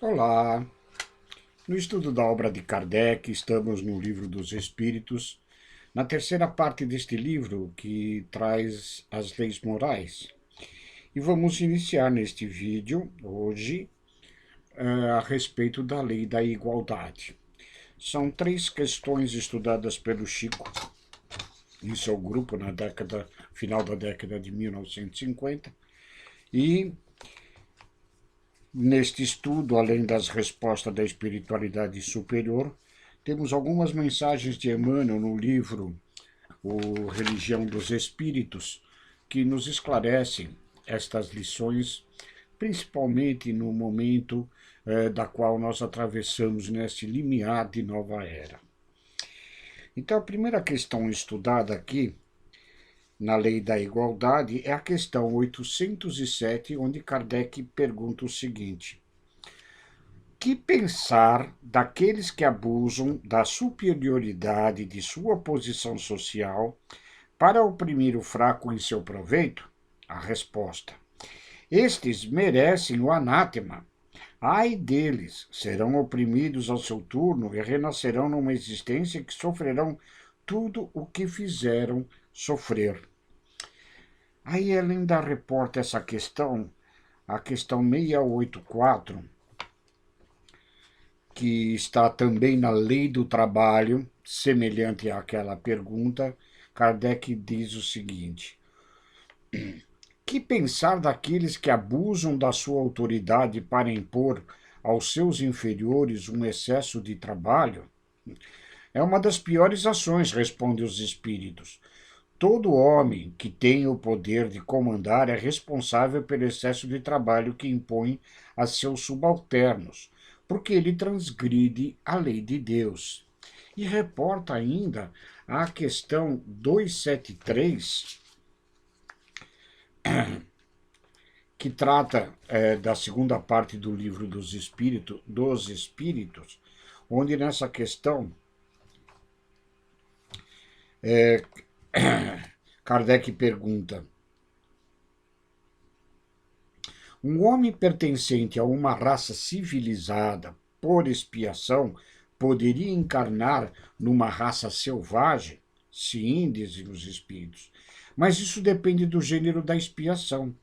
Olá! No estudo da obra de Kardec, estamos no Livro dos Espíritos, na terceira parte deste livro, que traz as leis morais. E vamos iniciar neste vídeo, hoje, a respeito da lei da igualdade. São três questões estudadas pelo Chico e seu grupo na final da década de 1950, e neste estudo, além das respostas da espiritualidade superior, temos algumas mensagens de Emmanuel no livro O Religião dos Espíritos, que nos esclarecem estas lições, principalmente no momento da qual nós atravessamos neste limiar de nova era. Então, a primeira questão estudada aqui, na Lei da Igualdade, é a questão 807, onde Kardec pergunta o seguinte: que pensar daqueles que abusam da superioridade de sua posição social para oprimir o fraco em seu proveito? A resposta: estes merecem o anátema. Ai deles, serão oprimidos ao seu turno e renascerão numa existência que sofrerão tudo o que fizeram sofrer. Aí ela ainda reporta essa questão, a questão 684, que está também na Lei do Trabalho, semelhante àquela pergunta. Kardec diz o seguinte: que pensar daqueles que abusam da sua autoridade para impor aos seus inferiores um excesso de trabalho? É uma das piores ações, respondem os espíritos. Todo homem que tem o poder de comandar é responsável pelo excesso de trabalho que impõe a seus subalternos, porque ele transgride a lei de Deus. E reporta ainda a questão 273, que trata da segunda parte do livro dos Espíritos, onde nessa questão Kardec pergunta: um homem pertencente a uma raça civilizada, por expiação, poderia encarnar numa raça selvagem? Sim, dizem os espíritos, mas isso depende do gênero da expiação.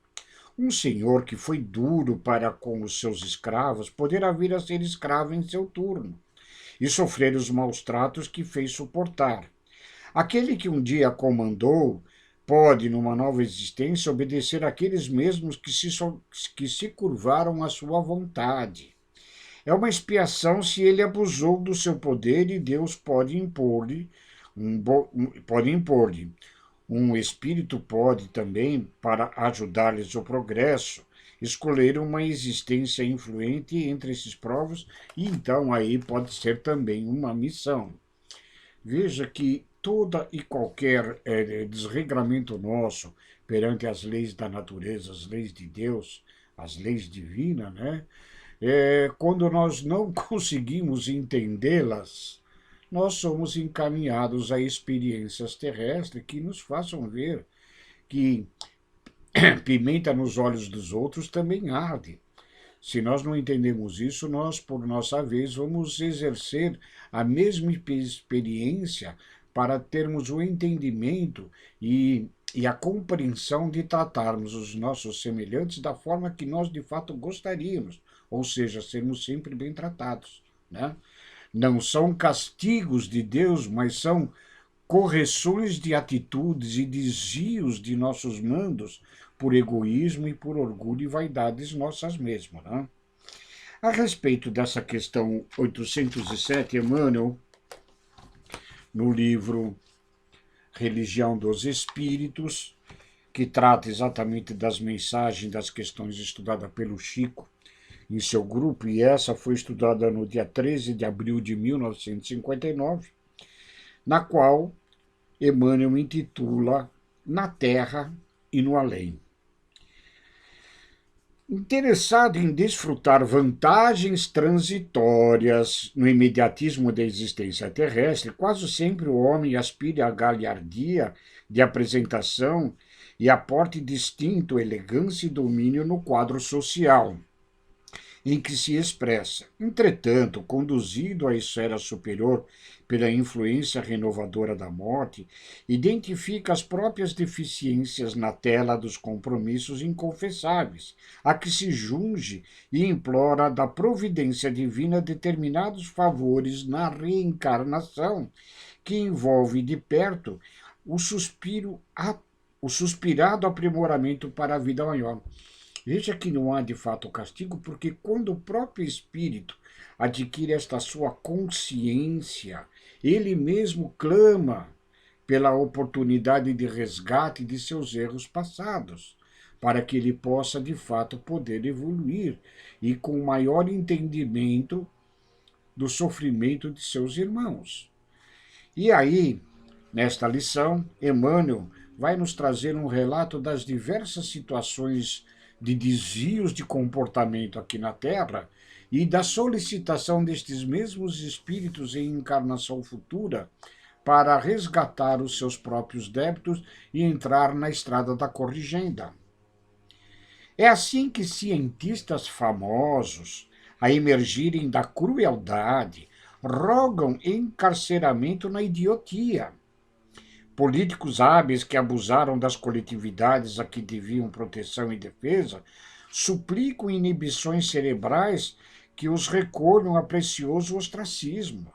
Um senhor que foi duro para com os seus escravos poderá vir a ser escravo em seu turno e sofrer os maus tratos que fez suportar. Aquele que um dia comandou pode, numa nova existência, obedecer àqueles mesmos que se curvaram à sua vontade. É uma expiação se ele abusou do seu poder e Deus pode impor-lhe. Um espírito pode também, para ajudar-lhes o progresso, escolher uma existência influente entre esses povos, e então aí pode ser também uma missão. Veja que toda e qualquer desregramento nosso perante as leis da natureza, as leis de Deus, as leis divinas, né? Quando nós não conseguimos entendê-las, nós somos encaminhados a experiências terrestres que nos façam ver que pimenta nos olhos dos outros também arde. Se nós não entendemos isso, nós, por nossa vez, vamos exercer a mesma experiência para termos o entendimento e a compreensão de tratarmos os nossos semelhantes da forma que nós de fato gostaríamos, ou seja, sermos sempre bem tratados, né? Não são castigos de Deus, mas são correções de atitudes e desvios de nossos mandos por egoísmo e por orgulho e vaidades nossas mesmas, né? A respeito dessa questão 807, Emmanuel, no livro Religião dos Espíritos, que trata exatamente das mensagens das questões estudadas pelo Chico em seu grupo, e essa foi estudada no dia 13 de abril de 1959, na qual Emmanuel intitula Na Terra e no Além. Interessado em desfrutar vantagens transitórias no imediatismo da existência terrestre, quase sempre o homem aspira à galhardia de apresentação e aporte distinto, elegância e domínio no quadro social. em que se expressa. Entretanto, conduzido à esfera superior pela influência renovadora da morte, identifica as próprias deficiências na tela dos compromissos inconfessáveis, a que se junge e implora da providência divina determinados favores na reencarnação, que envolve de perto o o suspirado aprimoramento para a vida maior. Veja que não há de fato castigo, porque quando o próprio espírito adquire esta sua consciência, ele mesmo clama pela oportunidade de resgate de seus erros passados, para que ele possa de fato poder evoluir e com maior entendimento do sofrimento de seus irmãos. E aí, nesta lição, Emmanuel vai nos trazer um relato das diversas situações de desvios de comportamento aqui na Terra e da solicitação destes mesmos espíritos em encarnação futura para resgatar os seus próprios débitos e entrar na estrada da corrigenda. É assim que cientistas famosos, a emergirem da crueldade, rogam encarceramento na idiotia. Políticos hábeis que abusaram das coletividades a que deviam proteção e defesa suplicam inibições cerebrais que os recolham a precioso ostracismo.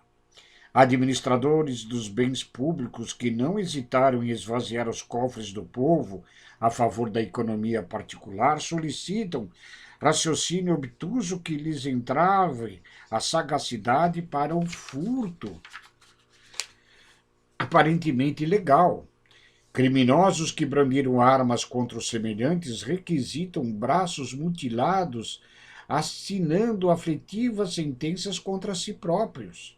Administradores dos bens públicos que não hesitaram em esvaziar os cofres do povo a favor da economia particular solicitam raciocínio obtuso que lhes entrave a sagacidade para o furto aparentemente ilegal. Criminosos que brandiram armas contra os semelhantes requisitam braços mutilados, assinando aflitivas sentenças contra si próprios.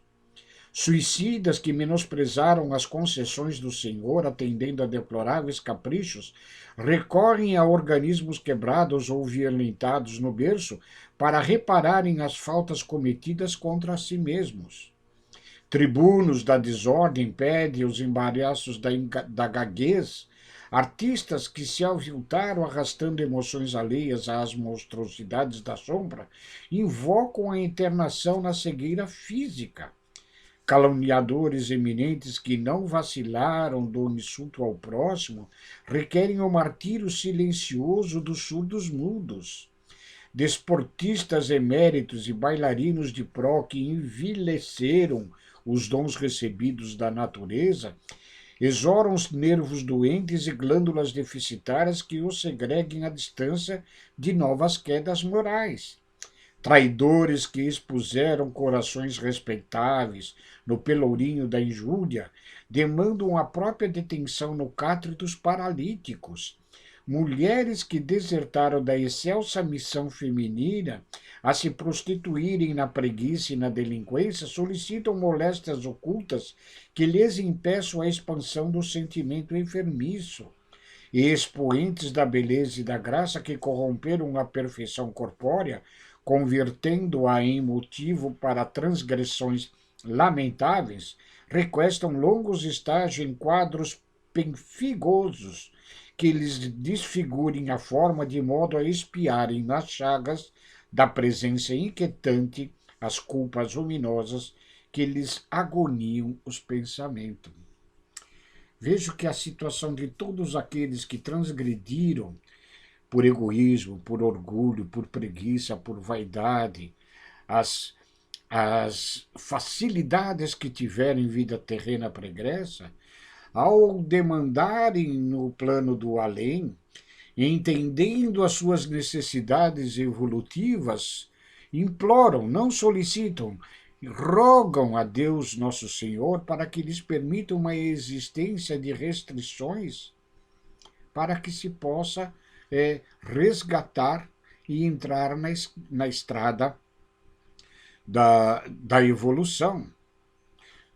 Suicidas que menosprezaram as concessões do Senhor, atendendo a deploráveis caprichos, recorrem a organismos quebrados ou violentados no berço para repararem as faltas cometidas contra si mesmos. Tribunos da desordem pedem os embaraços da gaguez, artistas que se aviltaram arrastando emoções alheias às monstruosidades da sombra, invocam a internação na cegueira física. Caluniadores eminentes que não vacilaram do insulto ao próximo requerem o martírio silencioso dos surdos mudos. Desportistas eméritos e bailarinos de pró que envileceram os dons recebidos da natureza exoram os nervos doentes e glândulas deficitárias que os segreguem à distância de novas quedas morais. Traidores que expuseram corações respeitáveis no pelourinho da injúria demandam a própria detenção no catre dos paralíticos. Mulheres que desertaram da excelsa missão feminina a se prostituírem na preguiça e na delinquência solicitam moléstias ocultas que lhes impeçam a expansão do sentimento enfermiço. E expoentes da beleza e da graça que corromperam a perfeição corpórea, convertendo-a em motivo para transgressões lamentáveis, requestam longos estágios em quadros penfigosos que lhes desfigurem a forma de modo a espiarem nas chagas da presença inquietante as culpas luminosas que lhes agoniam os pensamentos. Vejo que a situação de todos aqueles que transgrediram por egoísmo, por orgulho, por preguiça, por vaidade, as facilidades que tiveram em vida terrena pregressa, ao demandarem no plano do além, entendendo as suas necessidades evolutivas, imploram, não solicitam, rogam a Deus Nosso Senhor para que lhes permita uma existência de restrições para que se possa resgatar e entrar na estrada da evolução.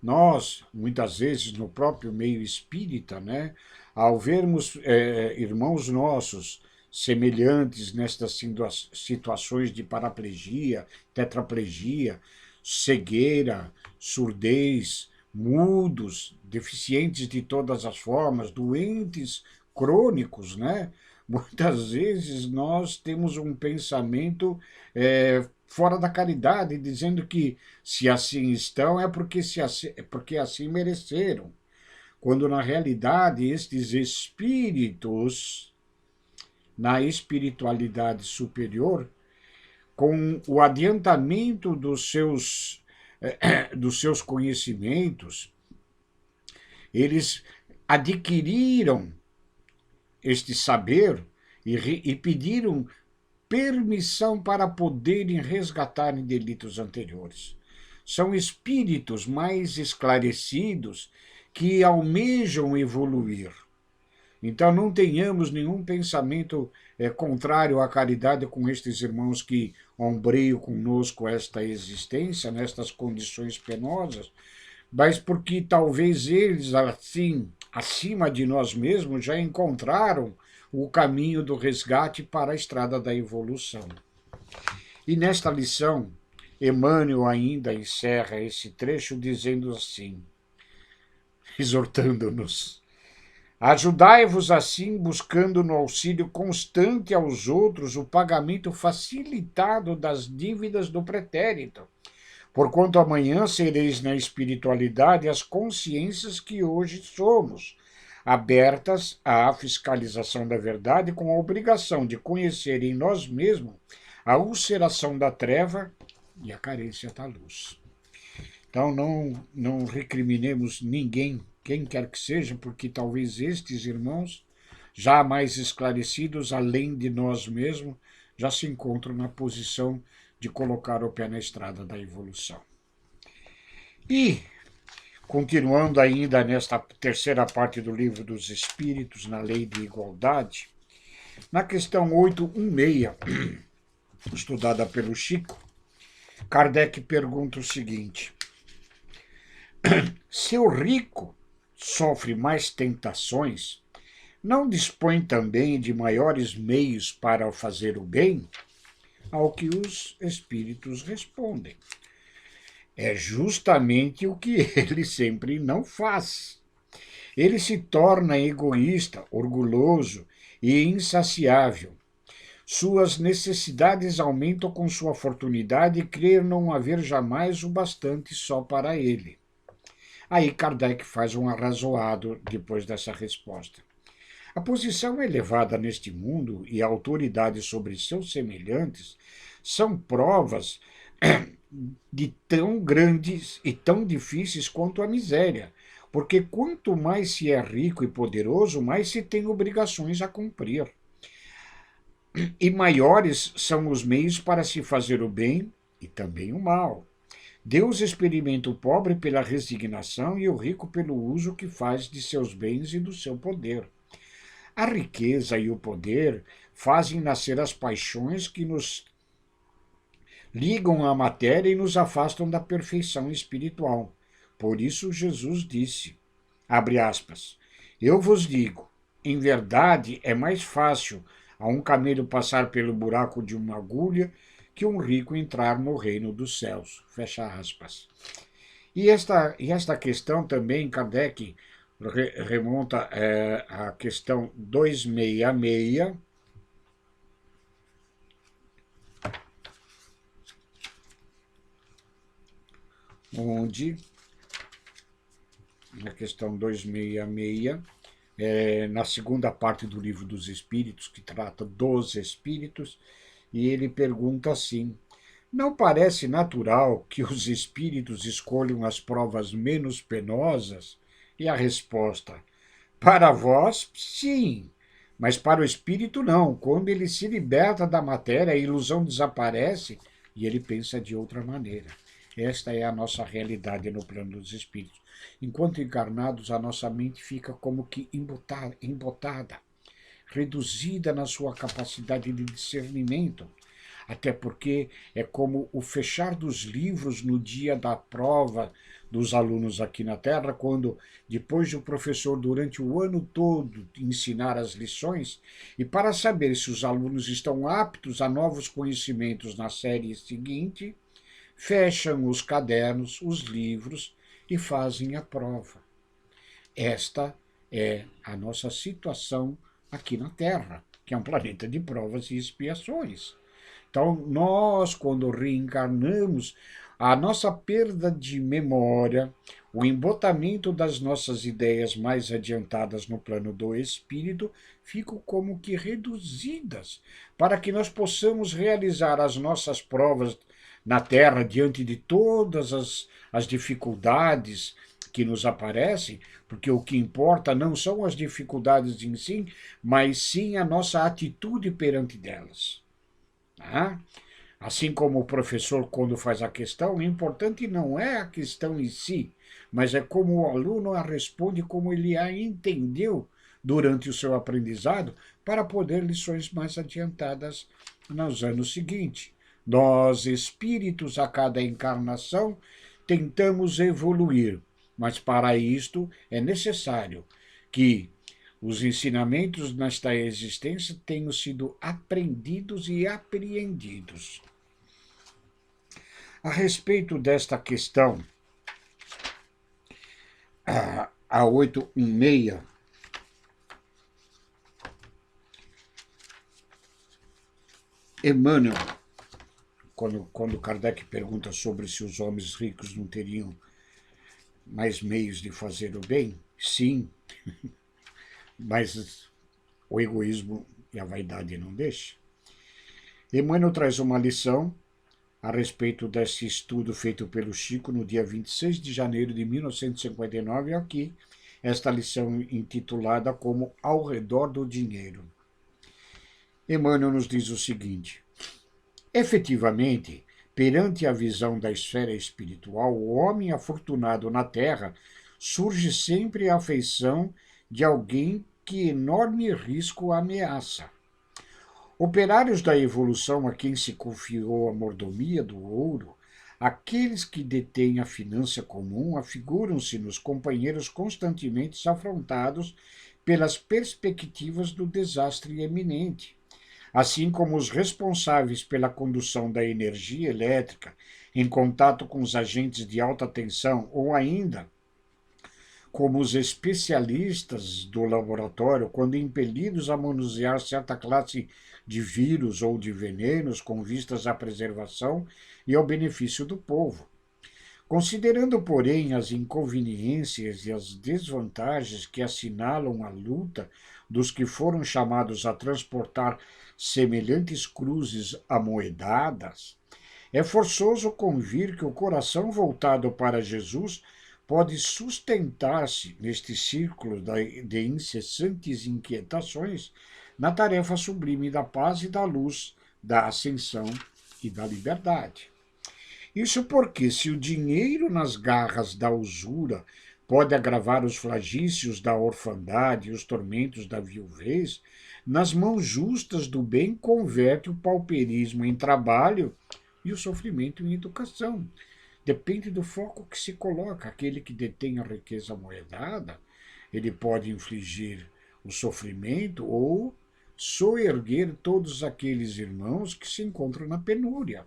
Nós, muitas vezes, no próprio meio espírita, né, ao vermos irmãos nossos semelhantes nestas situações de paraplegia, tetraplegia, cegueira, surdez, mudos, deficientes de todas as formas, doentes crônicos, né, muitas vezes nós temos um pensamento fora da caridade, dizendo que se assim estão é porque assim mereceram, quando na realidade estes espíritos, na espiritualidade superior, com o adiantamento dos seus conhecimentos, eles adquiriram este saber e pediram permissão para poderem resgatar em delitos anteriores. São espíritos mais esclarecidos que almejam evoluir. Então não tenhamos nenhum pensamento contrário à caridade com estes irmãos que ombreiam conosco esta existência, nestas condições penosas, mas porque talvez eles, assim, acima de nós mesmos, já encontraram o caminho do resgate para a estrada da evolução. E nesta lição, Emmanuel ainda encerra esse trecho dizendo assim, exortando-nos: ajudai-vos assim, buscando no auxílio constante aos outros o pagamento facilitado das dívidas do pretérito, porquanto amanhã sereis na espiritualidade as consciências que hoje somos, abertas à fiscalização da verdade, com a obrigação de conhecer em nós mesmos a ulceração da treva e a carência da luz. Então não recriminemos ninguém, quem quer que seja, porque talvez estes irmãos, já mais esclarecidos, além de nós mesmos, já se encontram na posição de colocar o pé na estrada da evolução. E, continuando ainda nesta terceira parte do Livro dos Espíritos, na Lei de Igualdade, na questão 816, estudada pelo Chico, Kardec pergunta o seguinte: se o rico sofre mais tentações, não dispõe também de maiores meios para fazer o bem? Ao que os espíritos respondem: é justamente o que ele sempre não faz. Ele se torna egoísta, orgulhoso e insaciável. Suas necessidades aumentam com sua oportunidade e crê não haver jamais o bastante só para ele. Aí Kardec faz um arrazoado depois dessa resposta. A posição elevada neste mundo e a autoridade sobre seus semelhantes são provas de tão grandes e tão difíceis quanto a miséria, porque quanto mais se é rico e poderoso, mais se tem obrigações a cumprir. E maiores são os meios para se fazer o bem e também o mal. Deus experimenta o pobre pela resignação e o rico pelo uso que faz de seus bens e do seu poder. A riqueza e o poder fazem nascer as paixões que nos ligam à matéria e nos afastam da perfeição espiritual. Por isso Jesus disse, abre aspas, eu vos digo, em verdade é mais fácil a um camelo passar pelo buraco de uma agulha que um rico entrar no reino dos céus. Fecha aspas. E esta questão também, Kardec remonta à questão 266, onde, na questão 266, na segunda parte do Livro dos Espíritos, que trata dos espíritos, e ele pergunta assim: não parece natural que os espíritos escolham as provas menos penosas? E a resposta: para vós, sim, mas para o espírito não. Quando ele se liberta da matéria, a ilusão desaparece e ele pensa de outra maneira. Esta é a nossa realidade no plano dos espíritos. Enquanto encarnados, a nossa mente fica como que embotada, reduzida na sua capacidade de discernimento. Até porque é como o fechar dos livros no dia da prova dos alunos aqui na Terra, quando, depois de o professor, durante o ano todo, ensinar as lições, e para saber se os alunos estão aptos a novos conhecimentos na série seguinte, fecham os cadernos, os livros e fazem a prova. Esta é a nossa situação aqui na Terra. que é um planeta de provas e expiações. Então, nós, quando reencarnamos, a nossa perda de memória, o embotamento das nossas ideias mais adiantadas no plano do espírito, ficam como que reduzidas, para que nós possamos realizar as nossas provas na Terra diante de todas as dificuldades que nos aparecem, porque o que importa não são as dificuldades em si, mas sim a nossa atitude perante delas. Tá? Assim como o professor, quando faz a questão, o importante não é a questão em si, mas é como o aluno a responde, como ele a entendeu durante o seu aprendizado, para poder lições mais adiantadas nos anos seguintes. Nós, espíritos, a cada encarnação, tentamos evoluir, mas para isto é necessário que os ensinamentos nesta existência tenham sido aprendidos e apreendidos. A respeito desta questão, a 816, Emmanuel, quando Kardec pergunta sobre se os homens ricos não teriam mais meios de fazer o bem, sim, mas o egoísmo e a vaidade não deixam. Emmanuel traz uma lição a respeito desse estudo feito pelo Chico no dia 26 de janeiro de 1959, aqui, esta lição intitulada como Ao Redor do Dinheiro. Emmanuel nos diz o seguinte: efetivamente, perante a visão da esfera espiritual, o homem afortunado na Terra surge sempre à feição de alguém que enorme risco ameaça. Operários da evolução a quem se confiou a mordomia do ouro, aqueles que detêm a finança comum afiguram-se nos companheiros constantemente afrontados pelas perspectivas do desastre eminente, assim como os responsáveis pela condução da energia elétrica em contato com os agentes de alta tensão ou ainda como os especialistas do laboratório, quando impelidos a manusear certa classe de vírus ou de venenos com vistas à preservação e ao benefício do povo. Considerando, porém, as inconveniências e as desvantagens que assinalam a luta dos que foram chamados a transportar semelhantes cruzes amoedadas, é forçoso convir que o coração voltado para Jesus pode sustentar-se neste círculo de incessantes inquietações na tarefa sublime da paz e da luz, da ascensão e da liberdade. Isso porque, se o dinheiro nas garras da usura pode agravar os flagícios da orfandade e os tormentos da viuvez, nas mãos justas do bem converte o pauperismo em trabalho e o sofrimento em educação. Depende do foco que se coloca. Aquele que detém a riqueza amoedada, ele pode infligir o sofrimento ou soerguer todos aqueles irmãos que se encontram na penúria.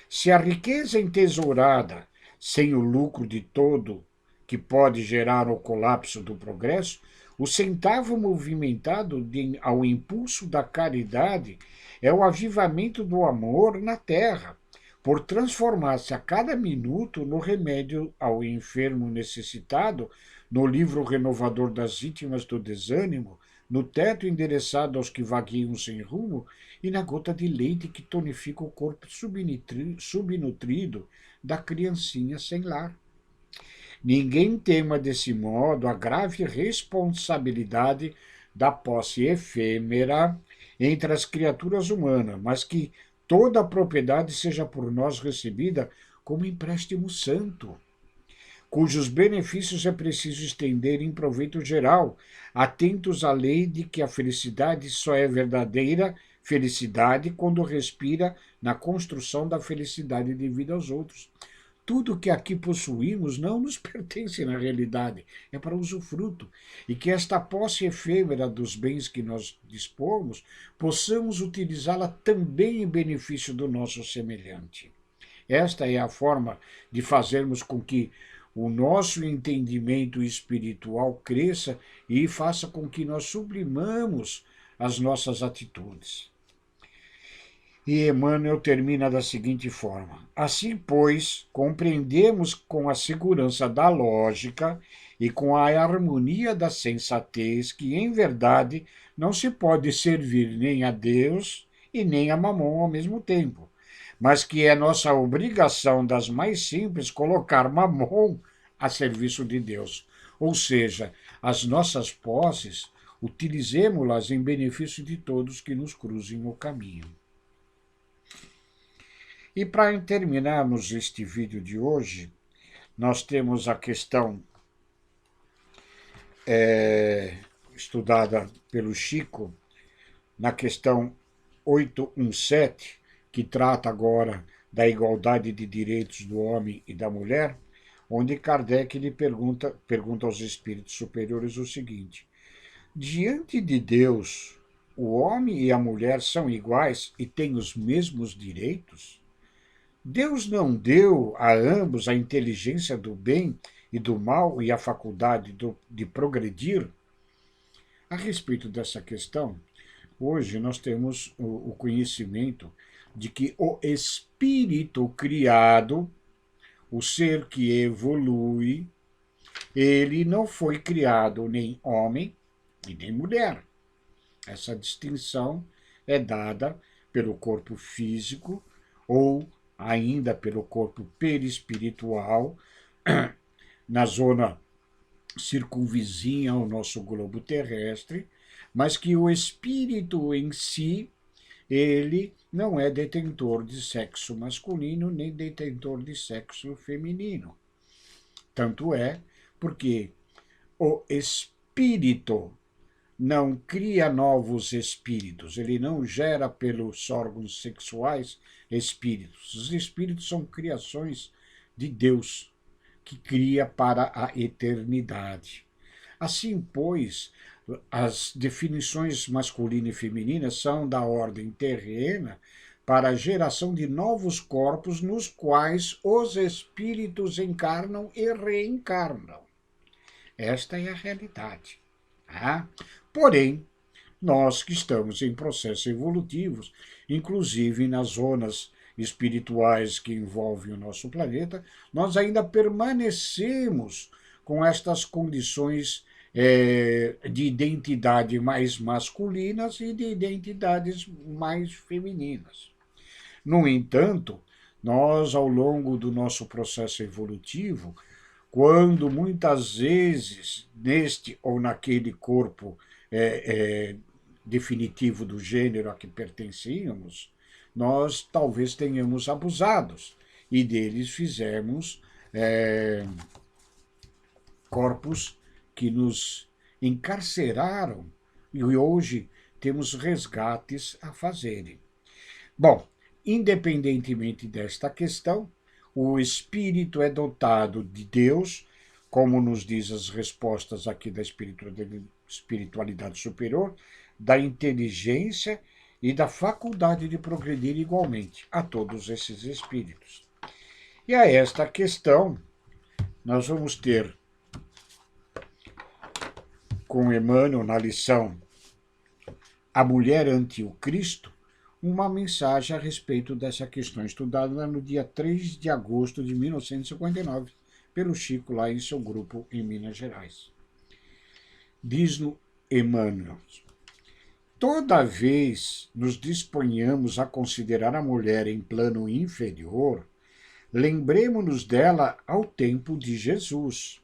Se a riqueza entesourada, sem o lucro de todo, que pode gerar o colapso do progresso, o centavo movimentado ao impulso da caridade é o avivamento do amor na terra, por transformar-se a cada minuto no remédio ao enfermo necessitado, no livro renovador das vítimas do desânimo, no teto endereçado aos que vagueiam sem rumo e na gota de leite que tonifica o corpo subnutrido da criancinha sem lar. Ninguém tema desse modo a grave responsabilidade da posse efêmera entre as criaturas humanas, mas que toda a propriedade seja por nós recebida como empréstimo santo, cujos benefícios é preciso estender em proveito geral, atentos à lei de que a felicidade só é verdadeira felicidade quando respira na construção da felicidade devida aos outros. Tudo que aqui possuímos não nos pertence na realidade, é para usufruto, e que esta posse efêmera dos bens que nós dispomos, possamos utilizá-la também em benefício do nosso semelhante. Esta é a forma de fazermos com que o nosso entendimento espiritual cresça e faça com que nós sublimamos as nossas atitudes. E Emmanuel termina da seguinte forma: assim, pois, compreendemos com a segurança da lógica e com a harmonia da sensatez que, em verdade, não se pode servir nem a Deus e nem a Mamon ao mesmo tempo, mas que é nossa obrigação das mais simples colocar Mamon a serviço de Deus. Ou seja, as nossas posses, utilizemo-las em benefício de todos que nos cruzem o caminho. E para terminarmos este vídeo de hoje, nós temos a questão estudada pelo Chico, na questão 817, que trata agora da igualdade de direitos do homem e da mulher, onde Kardec lhe pergunta aos espíritos superiores o seguinte: diante de Deus, o homem e a mulher são iguais e têm os mesmos direitos? Deus não deu a ambos a inteligência do bem e do mal e a faculdade de progredir? A respeito dessa questão, hoje nós temos o conhecimento de que o espírito criado, o ser que evolui, ele não foi criado nem homem e nem mulher. Essa distinção é dada pelo corpo físico ou ainda pelo corpo perispiritual, na zona circunvizinha ao nosso globo terrestre, mas que o espírito em si, ele não é detentor de sexo masculino nem detentor de sexo feminino. Tanto é porque o espírito não cria novos espíritos, ele não gera pelos órgãos sexuais espíritos. Os espíritos são criações de Deus, que cria para a eternidade. Assim, pois, as definições masculina e feminina são da ordem terrena para a geração de novos corpos nos quais os espíritos encarnam e reencarnam. Esta é a realidade. Porém, nós que estamos em processos evolutivos, inclusive nas zonas espirituais que envolvem o nosso planeta, nós ainda permanecemos com estas condições de identidade mais masculinas e de identidades mais femininas. No entanto, nós, ao longo do nosso processo evolutivo, quando muitas vezes neste ou naquele corpo definitivo do gênero a que pertencíamos, nós talvez tenhamos abusados e deles fizemos corpos que nos encarceraram e hoje temos resgates a fazerem. Bom, independentemente desta questão, o espírito é dotado de Deus, como nos diz as respostas aqui da espiritualidade superior, da inteligência e da faculdade de progredir igualmente a todos esses espíritos. E a esta questão, nós vamos ter com Emmanuel, na lição A Mulher ante o Cristo, uma mensagem a respeito dessa questão, estudada no dia 3 de agosto de 1959, pelo Chico, lá em seu grupo em Minas Gerais. Diz-no Emmanuel: toda vez nos disponhamos a considerar a mulher em plano inferior, lembremo-nos dela ao tempo de Jesus.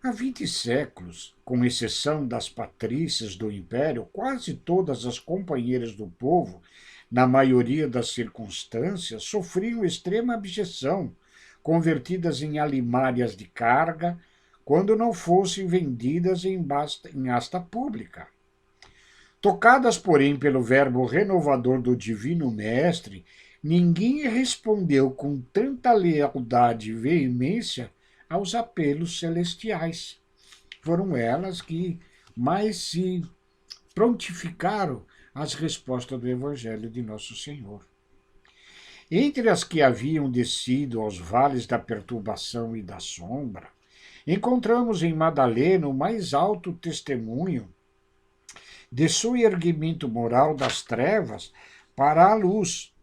Há 20 séculos, com exceção das patrícias do Império, quase todas as companheiras do povo, na maioria das circunstâncias, sofriam extrema abjeção, convertidas em alimárias de carga, quando não fossem vendidas em asta pública. Tocadas, porém, pelo verbo renovador do Divino Mestre, ninguém respondeu com tanta lealdade e veemência aos apelos celestiais. Foram elas que mais se prontificaram às respostas do Evangelho de Nosso Senhor. Entre as que haviam descido aos vales da perturbação e da sombra, encontramos em Madalena o mais alto testemunho de seu erguimento moral das trevas para a luz.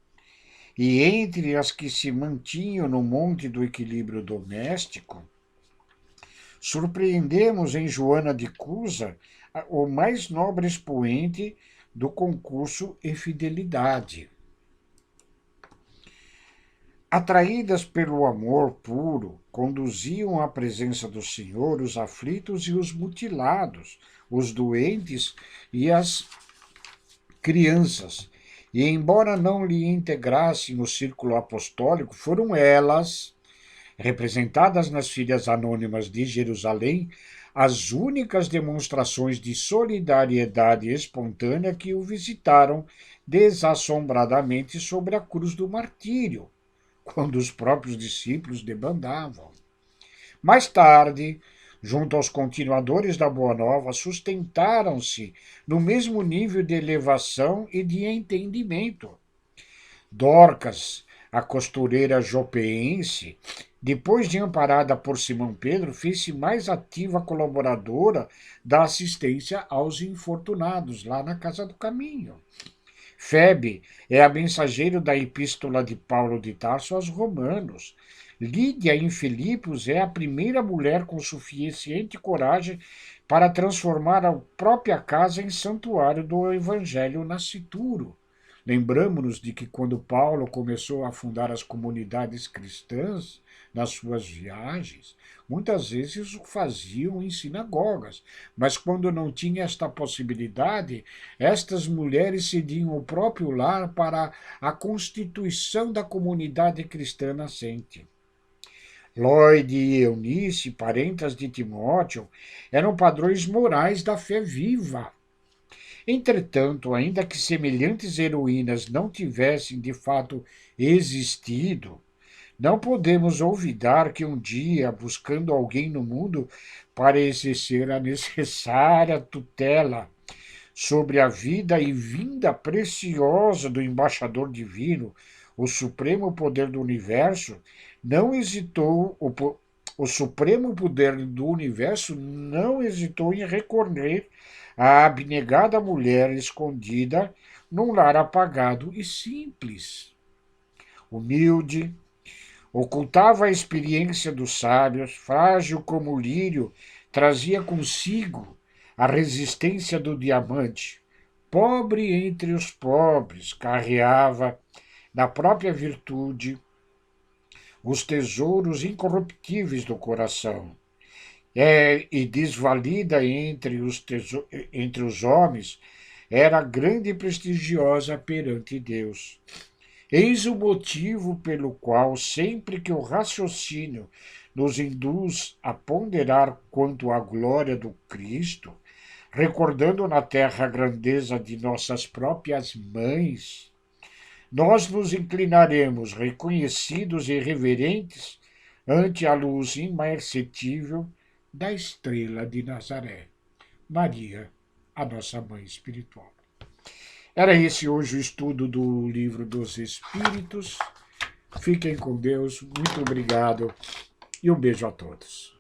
E entre as que se mantinham no monte do equilíbrio doméstico, surpreendemos em Joana de Cusa o mais nobre expoente do concurso e fidelidade. Atraídas pelo amor puro, conduziam à presença do Senhor os aflitos e os mutilados, os doentes e as crianças. E, embora não lhe integrassem o círculo apostólico, foram elas, representadas nas filhas anônimas de Jerusalém, as únicas demonstrações de solidariedade espontânea que o visitaram desassombradamente sobre a cruz do martírio, quando os próprios discípulos debandavam. Mais tarde, junto aos continuadores da Boa Nova, sustentaram-se no mesmo nível de elevação e de entendimento. Dorcas, a costureira jopeense, depois de amparada por Simão Pedro, fez-se mais ativa colaboradora da assistência aos infortunados, lá na Casa do Caminho. Febe é a mensageira da epístola de Paulo de Tarso aos Romanos. Lídia, em Filipos, é a primeira mulher com suficiente coragem para transformar a própria casa em santuário do Evangelho nascituro. Lembramos-nos de que quando Paulo começou a fundar as comunidades cristãs nas suas viagens, muitas vezes o faziam em sinagogas, mas quando não tinha esta possibilidade, estas mulheres cediam o próprio lar para a constituição da comunidade cristã nascente. Lloyd e Eunice, parentas de Timóteo, eram padrões morais da fé viva. Entretanto, ainda que semelhantes heroínas não tivessem de fato existido, não podemos olvidar que um dia, buscando alguém no mundo para exercer a necessária tutela sobre a vida e vinda preciosa do embaixador divino, o supremo poder do universo, não hesitou, o supremo poder do universo não hesitou em recorrer à abnegada mulher escondida num lar apagado e simples. Humilde, ocultava a experiência dos sábios, frágil como o lírio, trazia consigo a resistência do diamante. Pobre entre os pobres, carreava na própria virtude os tesouros incorruptíveis do coração. E desvalida entre os homens, era grande e prestigiosa perante Deus. Eis o motivo pelo qual, sempre que o raciocínio nos induz a ponderar quanto à glória do Cristo, recordando na terra a grandeza de nossas próprias mães, nós nos inclinaremos reconhecidos e reverentes ante a luz imercetível da estrela de Nazaré, Maria, a nossa mãe espiritual. Era esse hoje o estudo do Livro dos Espíritos. Fiquem com Deus, muito obrigado e um beijo a todos.